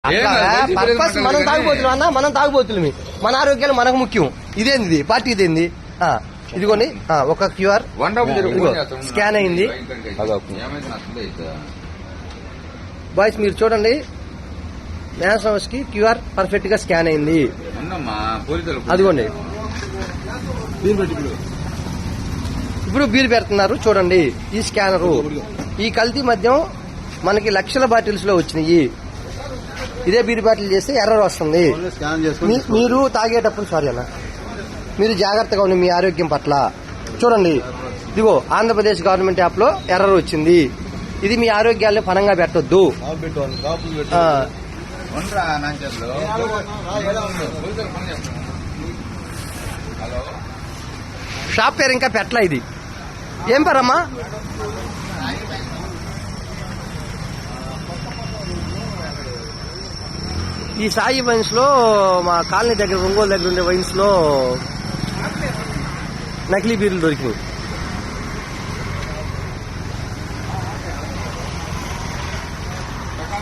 అట్లా పర్పస్ మనం తాగుబోతులు అన్న, మనం తాగుబోతులు. మన ఆరోగ్యాలు మనకు ముఖ్యం. ఇదేంది పార్టీ, ఇదేంది ఇదిగోండి ఒక క్యూఆర్ స్కాన్ అయింది. బాయ్స్ మీరు చూడండి, న్యాస్ హౌస్ కి క్యూఆర్ పర్ఫెక్ట్ గా స్కాన్ అయింది. అదిగోండి ఇప్పుడు బీర్ పెడుతున్నారు చూడండి. ఈ స్కానరు, ఈ కల్తీ మద్యం మనకి లక్షల బాటిల్స్ లో వచ్చినాయి. ఇదే బీర్ బాటిల్ చేస్తే ఎర్రర్ వస్తుంది. మీరు తాగేటప్పుడు సారీ అన్న, మీరు జాగ్రత్తగా ఉండి మీ ఆరోగ్యం పట్ల. చూడండి ఇదిగో ఆంధ్రప్రదేశ్ గవర్నమెంట్ యాప్ లో ఎర్రర్ వచ్చింది. ఇది మీ ఆరోగ్యాన్ని పనంగా పెట్టొద్దు. షాప్ పేరు ఇంకా పెట్టలా. ఇది ఏం పేరమ్మా? ఈ సాయి వైన్స్ లో మా కాలనీ దగ్గర ఒంగోలు దగ్గర ఉండే వైన్స్ లో నకిలీ బీర్లు దొరికినాయి.